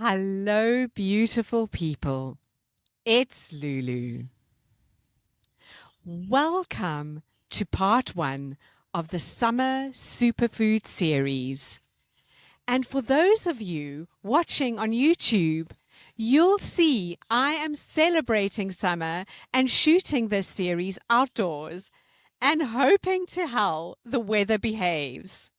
Hello, beautiful people. It's Lulu. Welcome to part one of the Summer Superfood Series. And for those of you watching on YouTube, you'll see I am celebrating summer and shooting this series outdoors and hoping to hell the weather behaves.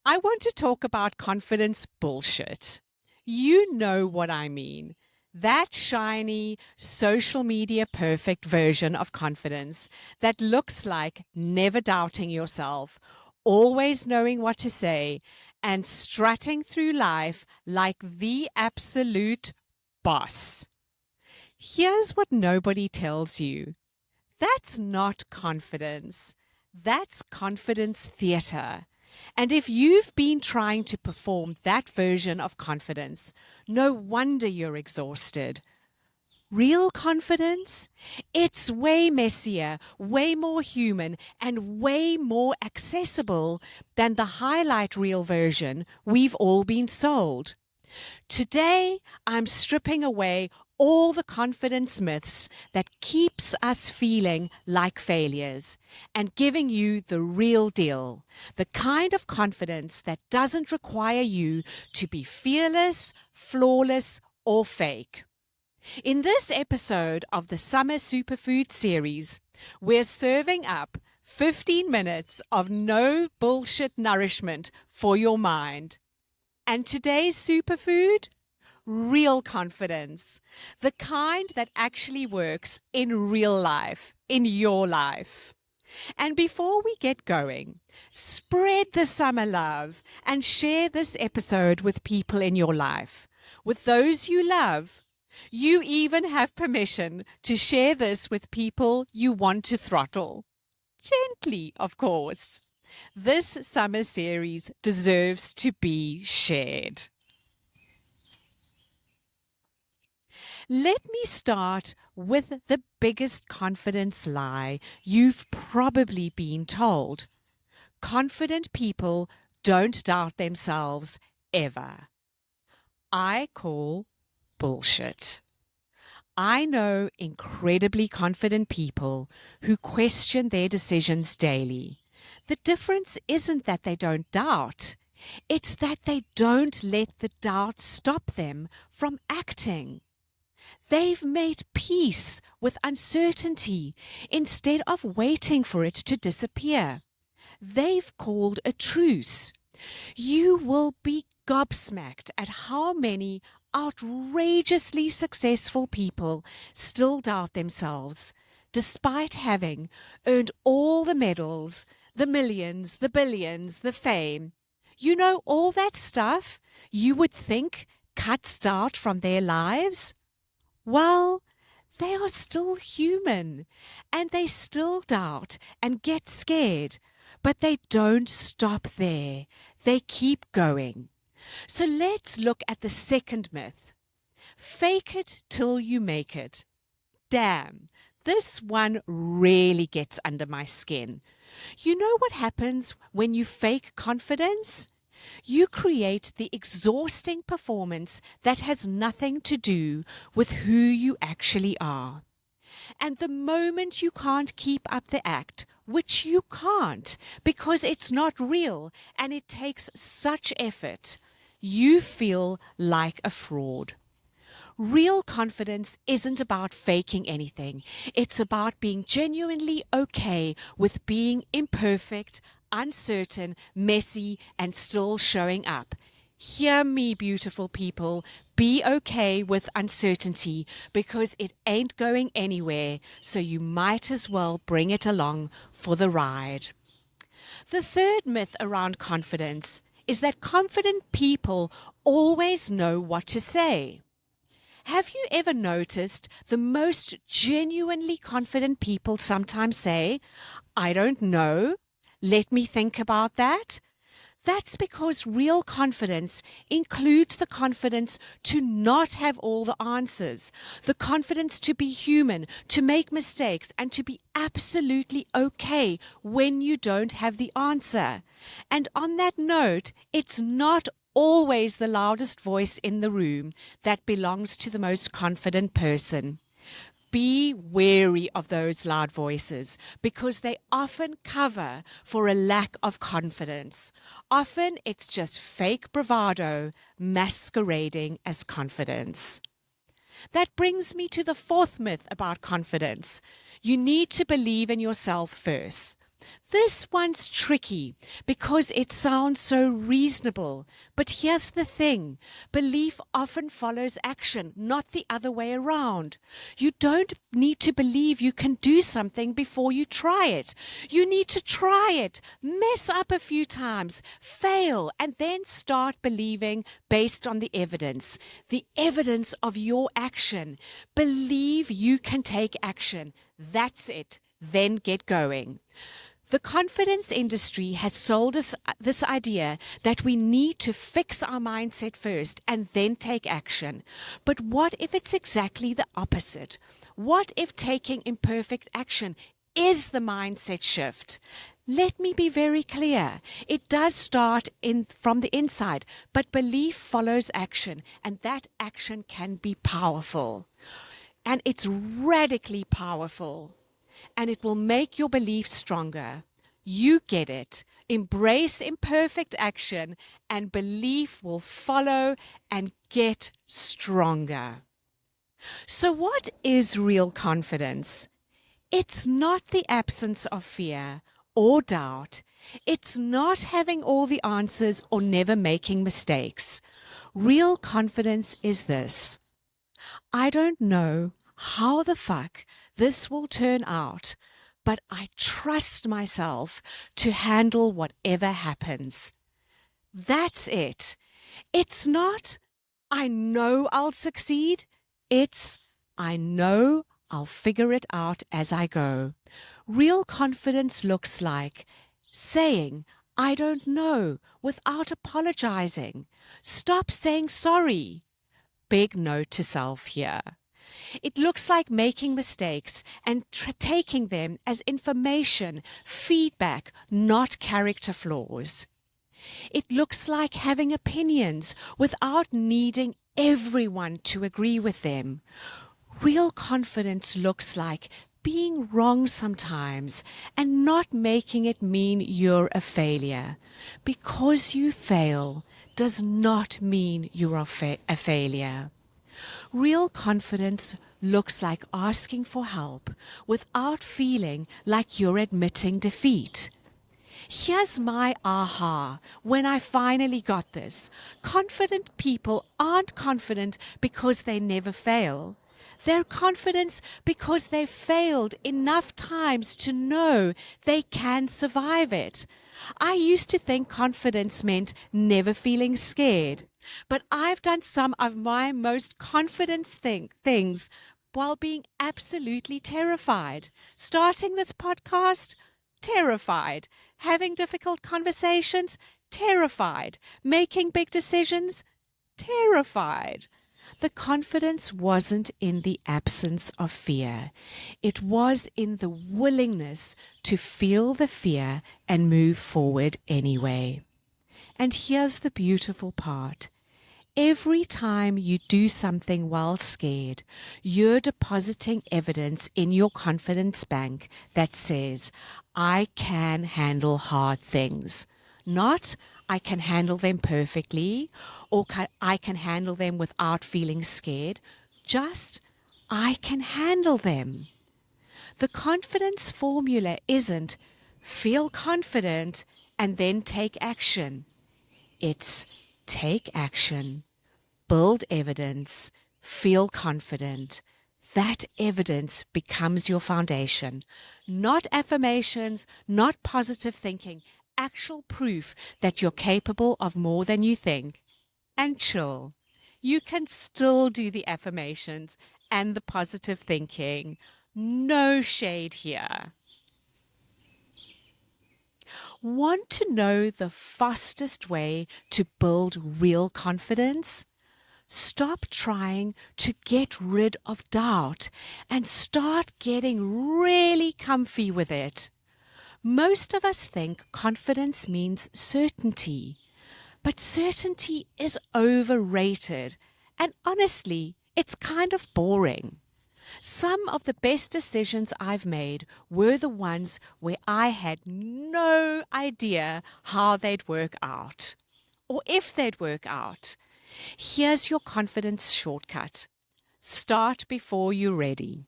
I want to talk about confidence bullshit. You know what I mean. That shiny, social media perfect version of confidence that looks like never doubting yourself, always knowing what to say, and strutting through life like the absolute boss. Here's what nobody tells you. That's not confidence. That's confidence theater. And if you've been trying to perform that version of confidence, no wonder you're exhausted. Real confidence? It's way messier, way more human, and way more accessible than the highlight reel version we've all been sold. Today, I'm stripping away all the confidence myths that keeps us feeling like failures and giving you the real deal, the kind of confidence that doesn't require you to be fearless, flawless, or fake. In this episode of the Summer Superfood Series, we're serving up 15 minutes of no bullshit nourishment for your mind. And today's superfood? Real confidence. The kind that actually works in real life, in your life. And before we get going, spread the summer love and share this episode with people in your life, with those you love. You even have permission to share this with people you want to throttle. Gently, of course. This summer series deserves to be shared. Let me start with the biggest confidence lie you've probably been told. Confident people don't doubt themselves ever. I call bullshit. I know incredibly confident people who question their decisions daily. The difference isn't that they don't doubt. It's that they don't let the doubt stop them from acting. They've made peace with uncertainty instead of waiting for it to disappear. They've called a truce. You will be gobsmacked at how many outrageously successful people still doubt themselves, despite having earned all the medals, the millions, the billions, the fame. You know, all that stuff you would think cuts doubt from their lives? Well, they are still human, and they still doubt and get scared, but they don't stop there. They keep going. So let's look at the second myth. Fake it till you make it. Damn, this one really gets under my skin. You know what happens when you fake confidence? You create the exhausting performance that has nothing to do with who you actually are. And the moment you can't keep up the act, which you can't because it's not real and it takes such effort, you feel like a fraud. Real confidence isn't about faking anything. It's about being genuinely okay with being imperfect, uncertain, messy, and still showing up. Hear me, beautiful people. Be okay with uncertainty because it ain't going anywhere, so you might as well bring it along for the ride. The third myth around confidence is that confident people always know what to say. Have you ever noticed the most genuinely confident people sometimes say, I don't know, let me think about that? That's because real confidence includes the confidence to not have all the answers, the confidence to be human, to make mistakes, and to be absolutely okay when you don't have the answer. And on that note, it's not always the loudest voice in the room that belongs to the most confident person. Be wary of those loud voices because they often cover for a lack of confidence. Often it's just fake bravado masquerading as confidence. That brings me to the fourth myth about confidence. You need to believe in yourself first. This one's tricky because it sounds so reasonable. But here's the thing. Belief often follows action, not the other way around. You don't need to believe you can do something before you try it. You need to try it, mess up a few times, fail, and then start believing based on the evidence of your action. Believe you can take action. That's it. Then get going. The confidence industry has sold us this idea that we need to fix our mindset first and then take action. But what if it's exactly the opposite? What if taking imperfect action is the mindset shift? Let me be very clear. It does start from the inside, but belief follows action, and that action can be powerful. And it's radically powerful. And it will make your belief stronger. You get it. Embrace imperfect action, and belief will follow and get stronger. So, what is real confidence? It's not the absence of fear or doubt. It's not having all the answers or never making mistakes. Real confidence is this: I don't know how the fuck this will turn out, but I trust myself to handle whatever happens. That's it. It's not, I know I'll succeed. It's, I know I'll figure it out as I go. Real confidence looks like saying, I don't know, without apologizing. Stop saying sorry. Big note to self here. It looks like making mistakes and taking them as information, feedback, not character flaws. It looks like having opinions without needing everyone to agree with them. Real confidence looks like being wrong sometimes and not making it mean you're a failure. Because you fail does not mean you're a failure. Real confidence looks like asking for help without feeling like you're admitting defeat. Here's my aha when I finally got this. Confident people aren't confident because they never fail. They're confident because they've failed enough times to know they can survive it. I used to think confidence meant never feeling scared, but I've done some of my most confident things while being absolutely terrified. Starting this podcast, terrified. Having difficult conversations, terrified. Making big decisions, terrified. The confidence wasn't in the absence of fear. It was in the willingness to feel the fear and move forward anyway. And here's the beautiful part. Every time you do something while scared, you're depositing evidence in your confidence bank that says, I can handle hard things. Not, I can handle them perfectly, or I can handle them without feeling scared. Just, I can handle them. The confidence formula isn't feel confident and then take action. It's take action, build evidence, feel confident. That evidence becomes your foundation. Not affirmations, not positive thinking, actual proof that you're capable of more than you think. And chill. You can still do the affirmations and the positive thinking. No shade here. Want to know the fastest way to build real confidence? Stop trying to get rid of doubt and start getting really comfy with it. Most of us think confidence means certainty, But certainty is overrated. And honestly, it's kind of boring. Some of the best decisions I've made were the ones where I had no idea how they'd work out or if they'd work out. Here's your confidence shortcut. Start before you're ready.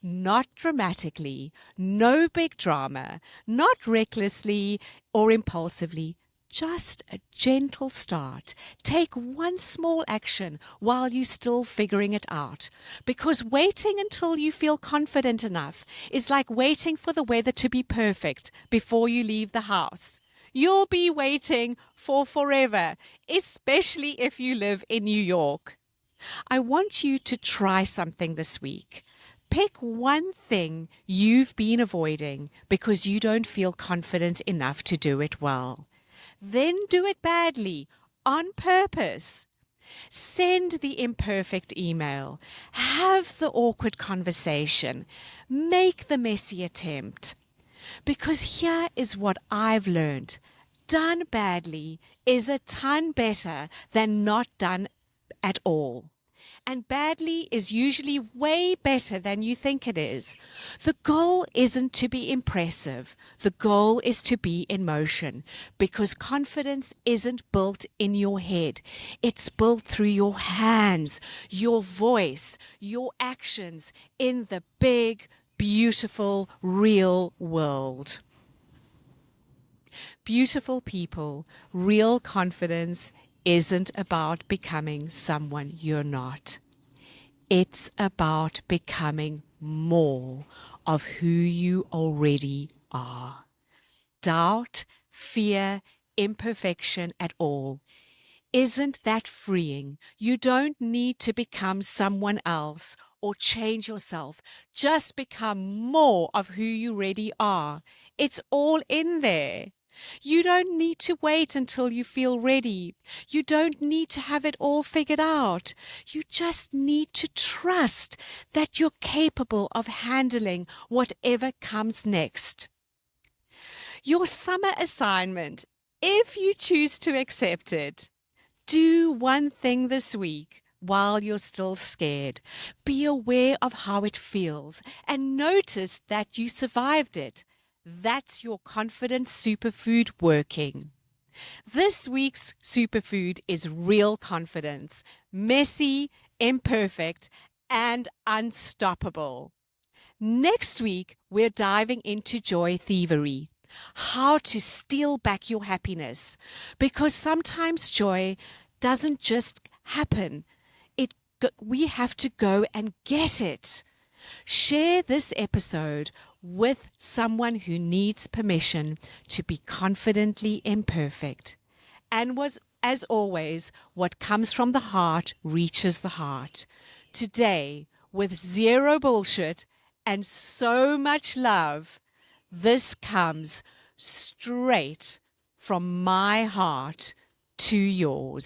Not dramatically, no big drama, not recklessly or impulsively, just a gentle start. Take one small action while you're still figuring it out. Because waiting until you feel confident enough is like waiting for the weather to be perfect before you leave the house. You'll be waiting for forever, especially if you live in New York. I want you to try something this week. Pick one thing you've been avoiding because you don't feel confident enough to do it well. Then do it badly, on purpose. Send the imperfect email. Have the awkward conversation. Make the messy attempt. Because here is what I've learned. Done badly is a ton better than not done at all. And badly is usually way better than you think it is. The goal isn't to be impressive. The goal is to be in motion, because confidence isn't built in your head. It's built through your hands, your voice, your actions in the big, beautiful, real world. Beautiful people, real confidence isn't about becoming someone you're not. It's about becoming more of who you already are. Doubt, fear, imperfection at all. Isn't that freeing? You don't need to become someone else or change yourself. Just become more of who you already are. It's all in there. You don't need to wait until you feel ready. You don't need to have it all figured out. You just need to trust that you're capable of handling whatever comes next. Your summer assignment, if you choose to accept it, do one thing this week while you're still scared. Be aware of how it feels and notice that you survived it. That's your confident superfood working. This week's superfood is real confidence, messy, imperfect, and unstoppable. Next week, we're diving into joy thievery, how to steal back your happiness, because sometimes joy doesn't just happen. We have to go and get it. Share this episode with someone who needs permission to be confidently imperfect. And as always, what comes from the heart reaches the heart. Today, with zero bullshit and so much love, this comes straight from my heart to yours.